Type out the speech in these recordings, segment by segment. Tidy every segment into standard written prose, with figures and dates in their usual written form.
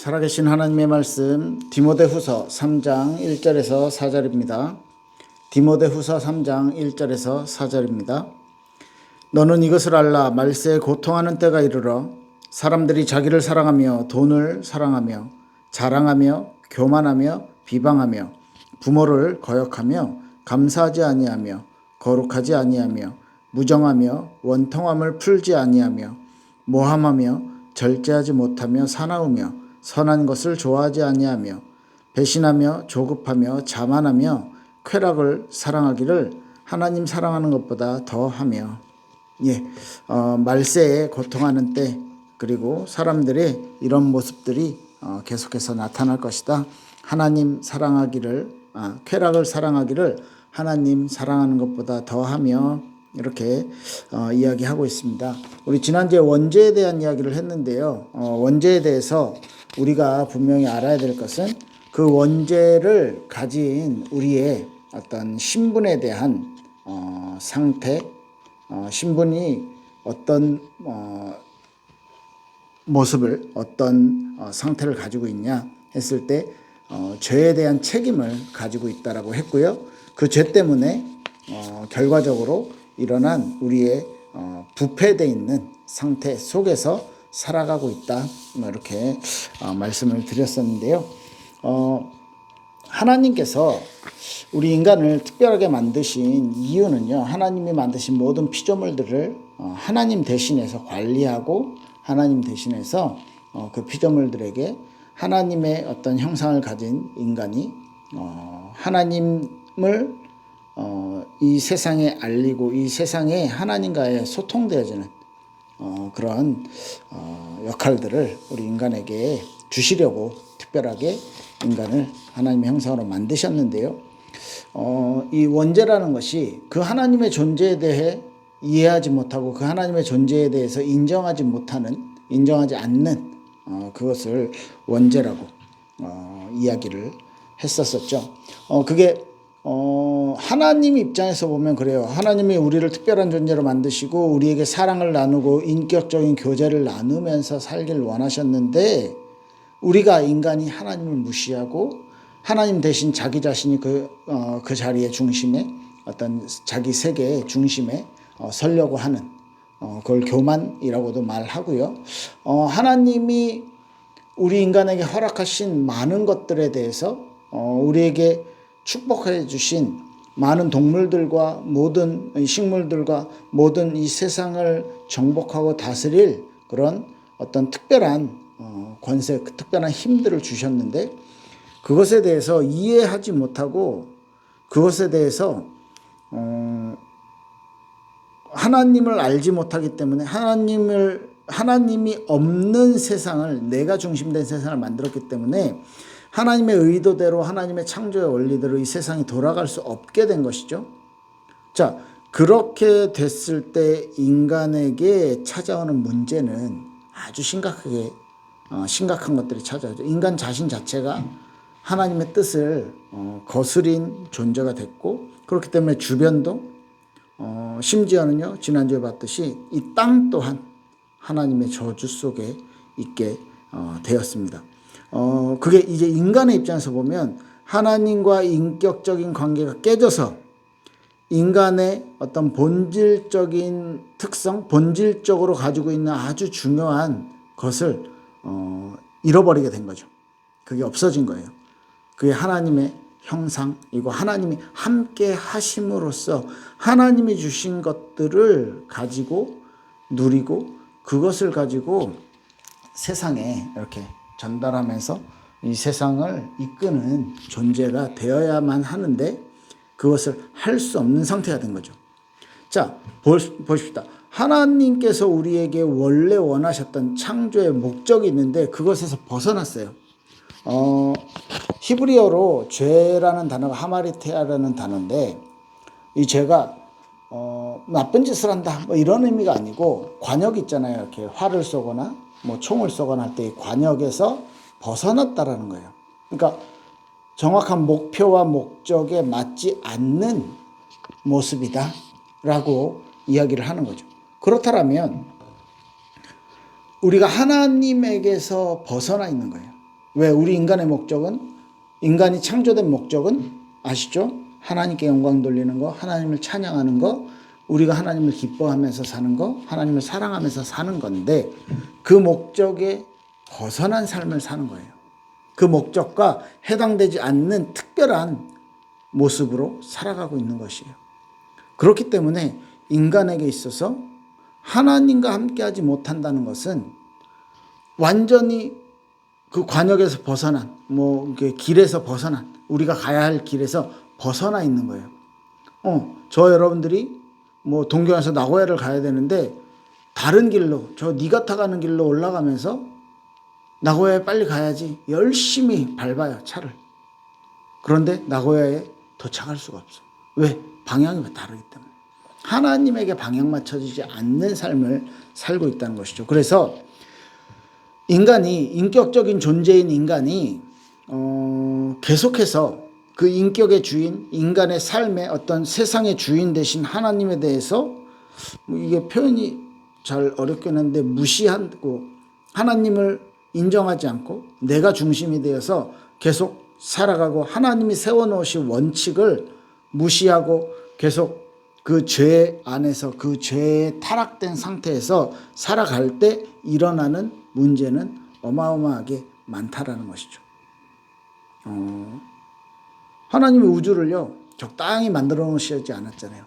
살아계신 하나님의 말씀 디모데후서 3장 1절에서 4절입니다. 디모데후서 3장 1절에서 4절입니다. 너는 이것을 알라. 말세에 고통하는 때가 이르러 사람들이 자기를 사랑하며 돈을 사랑하며 자랑하며 교만하며 비방하며 부모를 거역하며 감사하지 아니하며 거룩하지 아니하며 무정하며 원통함을 풀지 아니하며 모함하며 절제하지 못하며 사나우며 선한 것을 좋아하지 아니하며 배신하며 조급하며 자만하며 쾌락을 사랑하기를 하나님 사랑하는 것보다 더하며. 말세에 고통하는 때, 그리고 사람들의 이런 모습들이 계속해서 나타날 것이다. 하나님 사랑하기를, 쾌락을 사랑하기를 하나님 사랑하는 것보다 더하며, 이렇게 이야기하고 있습니다. 우리 지난주에 원죄에 대한 이야기를 했는데요. 원죄에 대해서 우리가 분명히 알아야 될 것은 그 원죄를 가진 우리의 어떤 신분에 대한 상태, 신분이 어떤 모습을, 어떤 상태를 가지고 있냐 했을 때 죄에 대한 책임을 가지고 있다라고 했고요. 그 죄 때문에 결과적으로 일어난 우리의 부패되어 있는 상태 속에서 살아가고 있다, 이렇게 말씀을 드렸었는데요. 하나님께서 우리 인간을 특별하게 만드신 이유는요, 하나님이 만드신 모든 피조물들을 하나님 대신해서 관리하고 하나님 대신해서 그 피조물들에게 하나님의 어떤 형상을 가진 인간이 하나님을 이 세상에 알리고 이 세상에 하나님과의 소통되어지는 그런 역할들을 우리 인간에게 주시려고 특별하게 인간을 하나님의 형상으로 만드셨는데요. 이 원죄라는 것이 그 하나님의 존재에 대해 이해하지 못하고 그 하나님의 존재에 대해서 인정하지 않는 그것을 원죄라고 이야기를 했었었죠. 그게 하나님 입장에서 보면 그래요. 하나님이 우리를 특별한 존재로 만드시고 우리에게 사랑을 나누고 인격적인 교제를 나누면서 살기를 원하셨는데, 우리가 인간이 하나님을 무시하고 하나님 대신 자기 자신이 그 자리의 중심에, 어떤 자기 세계의 중심에 서려고 하는, 그걸 교만이라고도 말하고요. 하나님이 우리 인간에게 허락하신 많은 것들에 대해서 우리에게 축복해 주신 많은 동물들과 모든 식물들과 모든 이 세상을 정복하고 다스릴 그런 어떤 특별한 권세, 특별한 힘들을 주셨는데, 그것에 대해서 이해하지 못하고 그것에 대해서 하나님을 알지 못하기 때문에 하나님이 없는 세상을, 내가 중심된 세상을 만들었기 때문에 하나님의 의도대로, 하나님의 창조의 원리대로 이 세상이 돌아갈 수 없게 된 것이죠. 자, 그렇게 됐을 때 인간에게 찾아오는 문제는 아주 심각한 것들이 찾아오죠. 인간 자신 자체가 하나님의 뜻을 거스린 존재가 됐고, 그렇기 때문에 주변도, 심지어는요, 지난주에 봤듯이 이 땅 또한 하나님의 저주 속에 있게 되었습니다. 그게 이제 인간의 입장에서 보면 하나님과 인격적인 관계가 깨져서 인간의 어떤 본질적인 특성, 본질적으로 가지고 있는 아주 중요한 것을 잃어버리게 된 거죠. 그게 없어진 거예요. 그게 하나님의 형상이고 하나님이 함께 하심으로써 하나님이 주신 것들을 가지고 누리고 그것을 가지고 세상에 이렇게 전달하면서 이 세상을 이끄는 존재가 되어야만 하는데, 그것을 할 수 없는 상태가 된 거죠. 자, 보십시다. 하나님께서 우리에게 원래 원하셨던 창조의 목적이 있는데 그것에서 벗어났어요. 히브리어로 죄라는 단어가 하마리테아라는 단어인데, 이 죄가 나쁜 짓을 한다, 뭐 이런 의미가 아니고, 관역 있잖아요. 이렇게 활을 쏘거나 뭐 총을 쏘거나 할 때 이 관역에서 벗어났다라는 거예요. 그러니까 정확한 목표와 목적에 맞지 않는 모습이다라고 이야기를 하는 거죠. 그렇다면 우리가 하나님에게서 벗어나 있는 거예요. 왜? 우리 인간의 목적은, 인간이 창조된 목적은 아시죠? 하나님께 영광 돌리는 거, 하나님을 찬양하는 거, 우리가 하나님을 기뻐하면서 사는 거, 하나님을 사랑하면서 사는 건데 그 목적에 벗어난 삶을 사는 거예요. 그 목적과 해당되지 않는 특별한 모습으로 살아가고 있는 것이에요. 그렇기 때문에 인간에게 있어서 하나님과 함께하지 못한다는 것은 완전히 그 관역에서 벗어난, 길에서 벗어난, 우리가 가야 할 길에서 벗어나 있는 거예요. 저 여러분들이 동경에서 나고야를 가야 되는데 다른 길로, 저 니가타 가는 길로 올라가면서 나고야에 빨리 가야지 열심히 밟아요, 차를. 그런데 나고야에 도착할 수가 없어. 왜? 방향이 다르기 때문에. 하나님에게 방향 맞춰지지 않는 삶을 살고 있다는 것이죠. 그래서 인간이, 인격적인 존재인 인간이 계속해서 그 인격의 주인, 인간의 삶의 어떤 세상의 주인 되신 하나님에 대해서 이게 표현이 잘 어렵긴 한데 무시하고 하나님을 인정하지 않고 내가 중심이 되어서 계속 살아가고 하나님이 세워놓으신 원칙을 무시하고 계속 그 죄 안에서 그 죄에 타락된 상태에서 살아갈 때 일어나는 문제는 어마어마하게 많다라는 것이죠. 하나님이 우주를요 적당히 만들어 놓으시지 않았잖아요.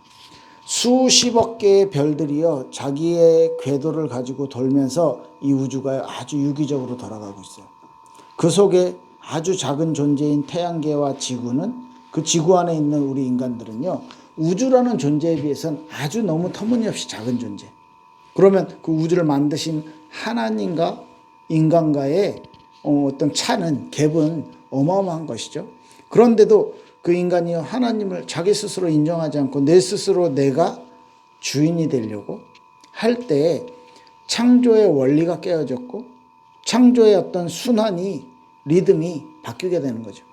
수십억 개의 별들이요 자기의 궤도를 가지고 돌면서 이 우주가 아주 유기적으로 돌아가고 있어요. 그 속에 아주 작은 존재인 태양계와 지구는, 그 지구 안에 있는 우리 인간들은요 우주라는 존재에 비해서는 아주 너무 터무니없이 작은 존재. 그러면 그 우주를 만드신 하나님과 인간과의 어떤 차는, 갭은 어마어마한 것이죠. 그런데도 그 인간이 하나님을 자기 스스로 인정하지 않고 내 스스로 내가 주인이 되려고 할 때 창조의 원리가 깨어졌고 창조의 어떤 순환이, 리듬이 바뀌게 되는 거죠.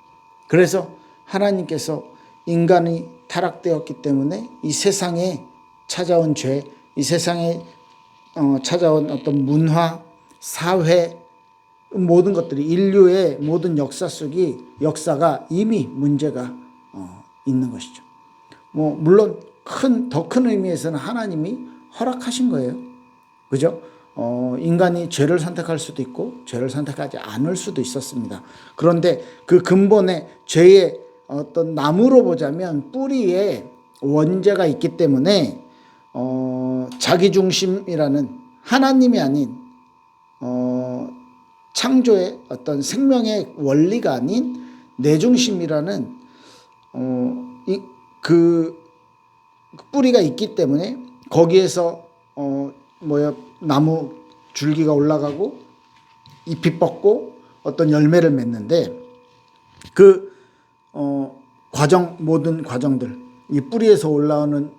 그래서 하나님께서 인간이 타락되었기 때문에 이 세상에 찾아온 죄, 이 세상에 찾아온 어떤 문화, 사회, 모든 것들이, 인류의 모든 역사가 이미 문제가 있는 것이죠. 물론 더 큰 의미에서는 하나님이 허락하신 거예요. 그죠? 인간이 죄를 선택할 수도 있고 죄를 선택하지 않을 수도 있었습니다. 그런데 그 근본의 죄의 어떤 나무로 보자면 뿌리에 원죄가 있기 때문에 자기중심이라는, 하나님이 아닌 창조의 어떤 생명의 원리가 아닌 내중심이라는 그 뿌리가 있기 때문에 거기에서 나무 줄기가 올라가고 잎이 뻗고 어떤 열매를 맺는데 그 모든 과정들, 이 뿌리에서 올라오는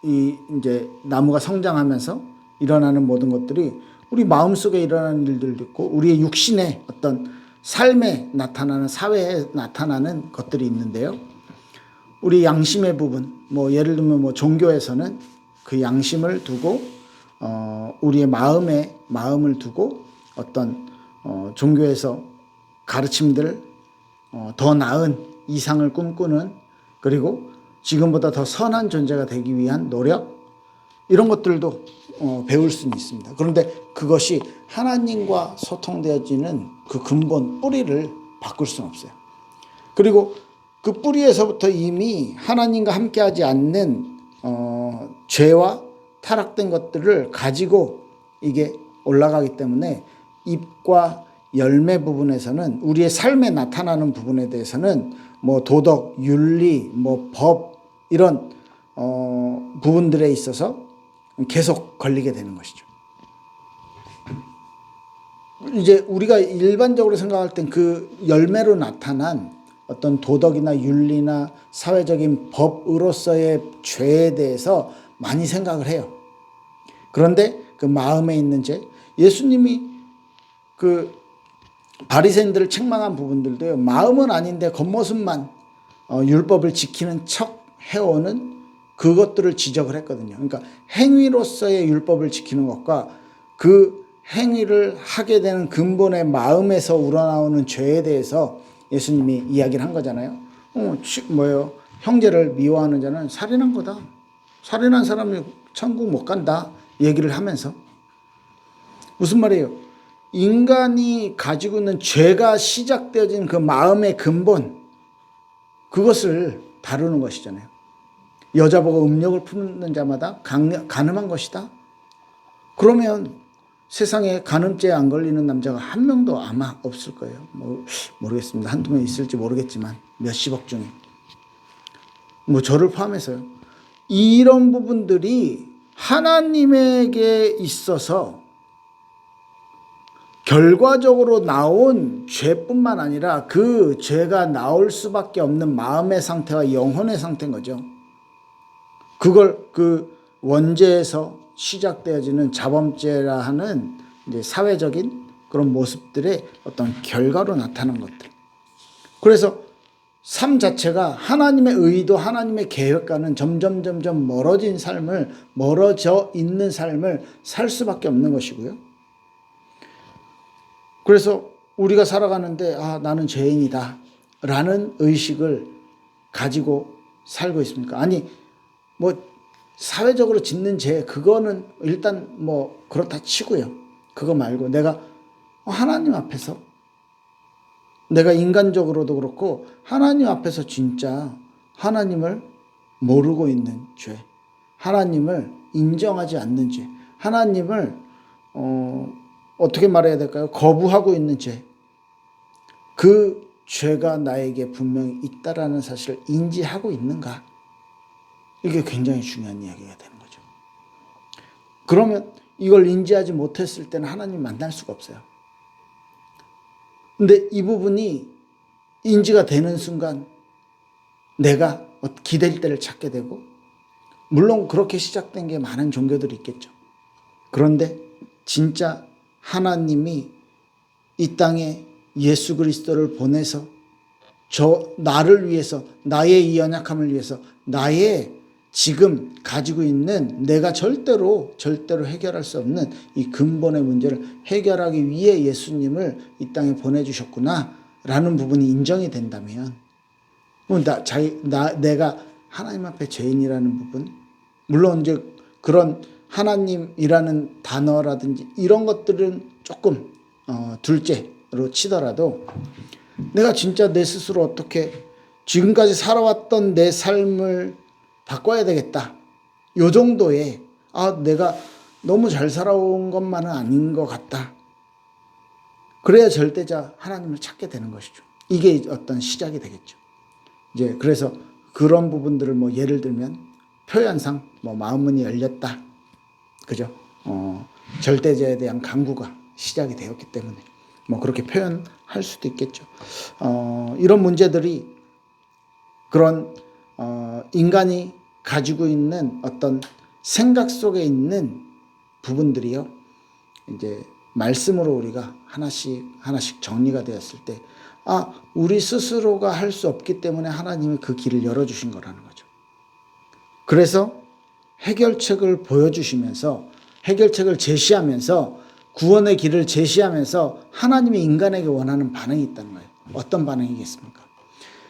이 이제 나무가 성장하면서 일어나는 모든 것들이 우리 마음속에 일어나는 일들도 있고 우리의 육신의 어떤 삶에 나타나는, 사회에 나타나는 것들이 있는데요. 우리 양심의 부분, 예를 들면 종교에서는 그 양심을 두고 우리의 마음을 두고 어떤 종교에서 가르침들, 더 나은 이상을 꿈꾸는, 그리고 지금보다 더 선한 존재가 되기 위한 노력, 이런 것들도 배울 수는 있습니다. 그런데 그것이 하나님과 소통되어지는 그 근본 뿌리를 바꿀 수는 없어요. 그리고 그 뿌리에서부터 이미 하나님과 함께하지 않는 죄와 타락된 것들을 가지고 이게 올라가기 때문에 잎과 열매 부분에서는, 우리의 삶에 나타나는 부분에 대해서는 도덕, 윤리, 법, 이런 부분들에 있어서 계속 걸리게 되는 것이죠. 이제 우리가 일반적으로 생각할 땐 그 열매로 나타난 어떤 도덕이나 윤리나 사회적인 법으로서의 죄에 대해서 많이 생각을 해요. 그런데 그 마음에 있는 죄, 예수님이 그 바리새인들을 책망한 부분들도요, 마음은 아닌데 겉모습만 율법을 지키는 척 해오는 그것들을 지적을 했거든요. 그러니까 행위로서의 율법을 지키는 것과 그 행위를 하게 되는 근본의 마음에서 우러나오는 죄에 대해서 예수님이 이야기를 한 거잖아요. 뭐예요? 형제를 미워하는 자는 살인한 거다. 살인한 사람이 천국 못 간다. 얘기를 하면서 무슨 말이에요? 인간이 가지고 있는 죄가 시작되어진 그 마음의 근본, 그것을 다루는 것이잖아요. 여자 보고 음욕을 품는 자마다 간음한 것이다. 그러면 세상에 간음죄에 안 걸리는 남자가 한 명도 아마 없을 거예요. 모르겠습니다. 한두 명 있을지 모르겠지만 몇십억 중에. 저를 포함해서요. 이런 부분들이 하나님에게 있어서 결과적으로 나온 죄뿐만 아니라 그 죄가 나올 수밖에 없는 마음의 상태와 영혼의 상태인 거죠. 그걸 그 원죄에서 시작되어지는 자범죄라 하는 이제 사회적인 그런 모습들의 어떤 결과로 나타난 것들. 그래서 삶 자체가 하나님의 의도, 하나님의 계획과는 점점 멀어져 있는 삶을 살 수밖에 없는 것이고요. 그래서 우리가 살아가는데 나는 죄인이다 라는 의식을 가지고 살고 있습니까? 아니 사회적으로 짓는 죄 그거는 일단 그렇다 치고요. 그거 말고 내가 하나님 앞에서 내가 인간적으로도 그렇고 하나님 앞에서 진짜 하나님을 모르고 있는 죄, 하나님을 인정하지 않는 죄, 하나님을 어떻게 말해야 될까요? 거부하고 있는 죄, 그 죄가 나에게 분명히 있다라는 사실을 인지하고 있는가? 이게 굉장히 중요한 이야기가 되는 거죠. 그러면 이걸 인지하지 못했을 때는 하나님 만날 수가 없어요. 근데 이 부분이 인지가 되는 순간 내가 기댈 때를 찾게 되고, 물론 그렇게 시작된 게 많은 종교들이 있겠죠. 그런데 진짜 하나님이 이 땅에 예수 그리스도를 보내서 나를 위해서, 나의 이 연약함을 위해서, 나의 지금 가지고 있는 내가 절대로 해결할 수 없는 이 근본의 문제를 해결하기 위해 예수님을 이 땅에 보내주셨구나 라는 부분이 인정이 된다면, 내가 하나님 앞에 죄인이라는 부분, 물론 이제 그런 하나님이라는 단어라든지 이런 것들은 조금 둘째로 치더라도, 내가 진짜 내 스스로 어떻게 지금까지 살아왔던 내 삶을 바꿔야 되겠다, 요 정도의 내가 너무 잘 살아온 것만은 아닌 것 같다, 그래야 절대자 하나님을 찾게 되는 것이죠. 이게 어떤 시작이 되겠죠. 이제 그래서 그런 부분들을 예를 들면 표현상 마음문이 열렸다, 그죠? 절대자에 대한 강구가 시작이 되었기 때문에 그렇게 표현할 수도 있겠죠. 이런 문제들이 그런 인간이 가지고 있는 어떤 생각 속에 있는 부분들이요, 이제 말씀으로 우리가 하나씩 정리가 되었을 때, 우리 스스로가 할 수 없기 때문에 하나님이 그 길을 열어주신 거라는 거죠. 그래서 해결책을 보여주시면서, 해결책을 제시하면서, 구원의 길을 제시하면서 하나님이 인간에게 원하는 반응이 있다는 거예요. 어떤 반응이겠습니까?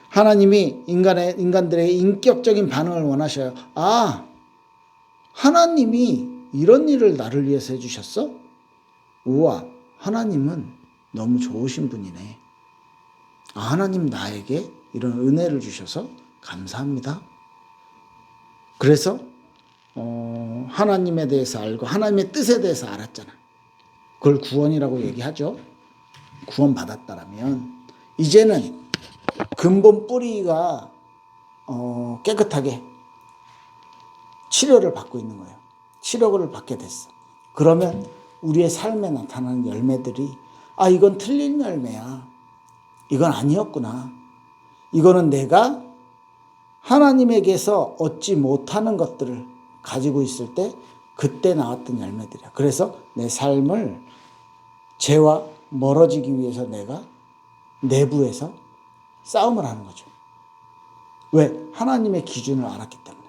하나님이 인간들의 인격적인 반응을 원하셔요. 하나님이 이런 일을 나를 위해서 해주셨어? 우와, 하나님은 너무 좋으신 분이네. 하나님 나에게 이런 은혜를 주셔서 감사합니다. 그래서 하나님에 대해서 알고 하나님의 뜻에 대해서 알았잖아. 그걸 구원이라고 얘기하죠. 구원받았다라면 이제는 근본 뿌리가 깨끗하게 치료를 받고 있는 거예요. 치료를 받게 됐어. 그러면 우리의 삶에 나타나는 열매들이 이건 틀린 열매야, 이건 아니었구나, 이거는 내가 하나님에게서 얻지 못하는 것들을 가지고 있을 때 그때 나왔던 열매들이야. 그래서 내 삶을 죄와 멀어지기 위해서 내가 내부에서 싸움을 하는 거죠. 왜? 하나님의 기준을 알았기 때문에,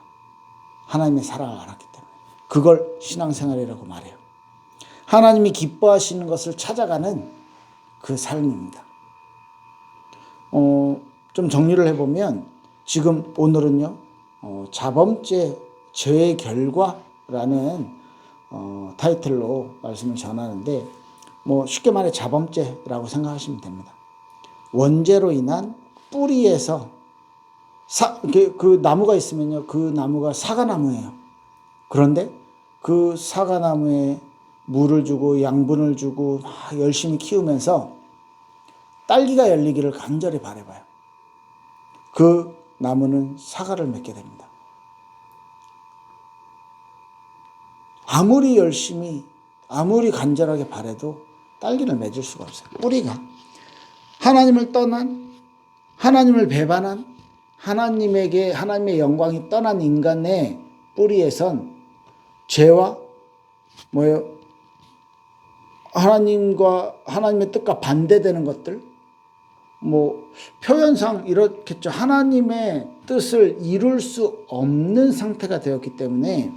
하나님의 사랑을 알았기 때문에. 그걸 신앙생활이라고 말해요. 하나님이 기뻐하시는 것을 찾아가는 그 삶입니다. 좀 정리를 해보면 지금 오늘은요, 자범죄 죄의 결과라는 타이틀로 말씀을 전하는데, 뭐 쉽게 말해 자범죄라고 생각하시면 됩니다. 원죄로 인한 뿌리에서 그 나무가 있으면요, 그 나무가 사과나무예요. 그런데 그 사과나무에 물을 주고 양분을 주고 막 열심히 키우면서 딸기가 열리기를 간절히 바라봐요. 그 나무는 사과를 맺게 됩니다. 아무리 열심히 아무리 간절하게 바라도 딸기를 맺을 수가 없어요. 뿌리가 하나님을 떠난, 하나님을 배반한, 하나님의 영광이 떠난 인간의 뿌리에선 죄와 하나님의 뜻과 반대되는 것들, 표현상 이렇겠죠. 하나님의 뜻을 이룰 수 없는 상태가 되었기 때문에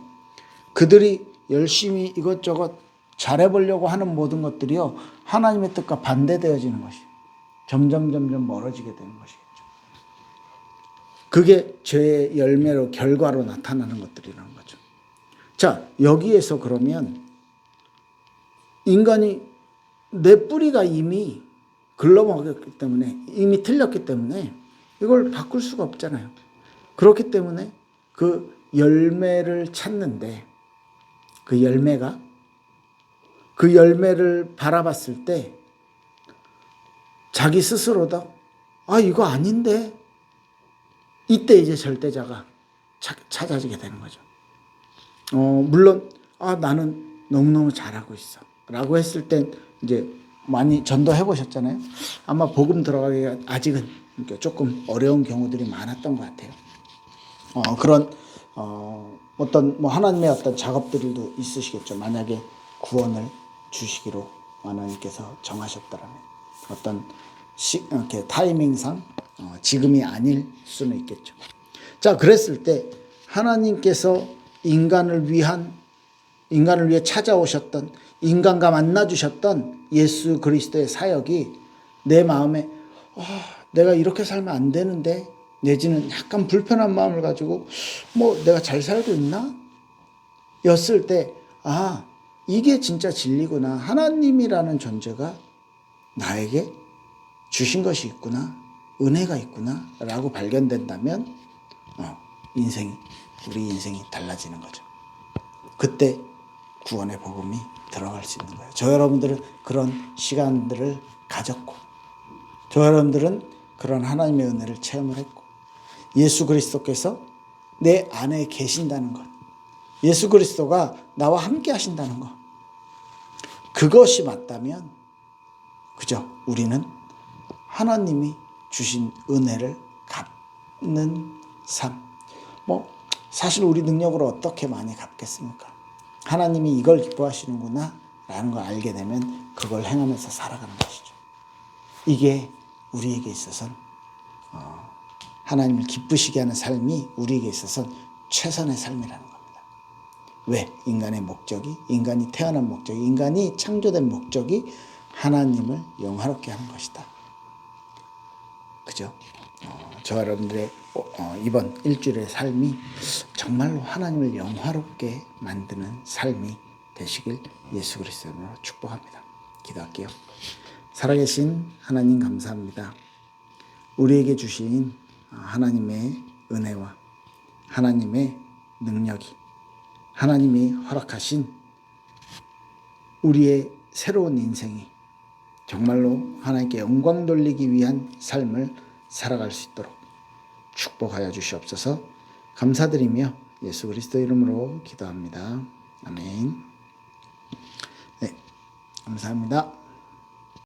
그들이 열심히 이것저것 잘해보려고 하는 모든 것들이요, 하나님의 뜻과 반대되어지는 것이 점점 멀어지게 되는 것이겠죠. 그게 죄의 열매로, 결과로 나타나는 것들이라는 거죠. 자, 여기에서 그러면 인간이 내 뿌리가 이미 글러먹었기 때문에, 이미 틀렸기 때문에 이걸 바꿀 수가 없잖아요. 그렇기 때문에 그 열매를 찾는데, 그 열매를 바라봤을 때 자기 스스로도 이거 아닌데, 이때 이제 절대자가 찾아지게 되는 거죠. 물론 나는 너무너무 잘하고 있어 라고 했을 땐 이제 많이 전도해 보셨잖아요. 아마 복음 들어가기가 아직은 조금 어려운 경우들이 많았던 것 같아요. 그런 어떤 하나님의 어떤 작업들도 있으시겠죠. 만약에 구원을 주시기로 하나님께서 정하셨다라면 어떤 이렇게 타이밍상 지금이 아닐 수는 있겠죠. 자, 그랬을 때 하나님께서 인간을 위해 찾아오셨던, 인간과 만나 주셨던 예수 그리스도의 사역이 내 마음에 내가 이렇게 살면 안 되는데, 내지는 약간 불편한 마음을 가지고 내가 잘 살고 있나? 였을 때 이게 진짜 진리구나. 하나님이라는 존재가 나에게 주신 것이 있구나. 은혜가 있구나. 라고 발견된다면 우리 인생이 달라지는 거죠. 그때 구원의 복음이 들어갈 수 있는 거예요. 저 여러분들은 그런 시간들을 가졌고, 저 여러분들은 그런 하나님의 은혜를 체험을 했고, 예수 그리스도께서 내 안에 계신다는 것, 예수 그리스도가 나와 함께 하신다는 것, 그것이 맞다면 그죠? 우리는 하나님이 주신 은혜를 갚는 삶. 사실 우리 능력으로 어떻게 많이 갚겠습니까? 하나님이 이걸 기뻐하시는구나 라는 걸 알게 되면 그걸 행하면서 살아가는 것이죠. 이게 우리에게 있어서는 하나님을 기쁘시게 하는 삶이 우리에게 있어서는 최선의 삶이라는 겁니다. 왜? 인간이 태어난 목적이, 인간이 창조된 목적이 하나님을 영화롭게 하는 것이다. 그죠? 저 여러분들의 이번 일주일의 삶이 정말로 하나님을 영화롭게 만드는 삶이 되시길 예수 그리스도로 축복합니다. 기도할게요. 살아계신 하나님 감사합니다. 우리에게 주신 하나님의 은혜와 하나님의 능력이, 하나님이 허락하신 우리의 새로운 인생이 정말로 하나님께 영광 돌리기 위한 삶을 살아갈 수 있도록 축복하여 주시옵소서. 감사드리며 예수 그리스도 이름으로 기도합니다. 아멘. 네, 감사합니다.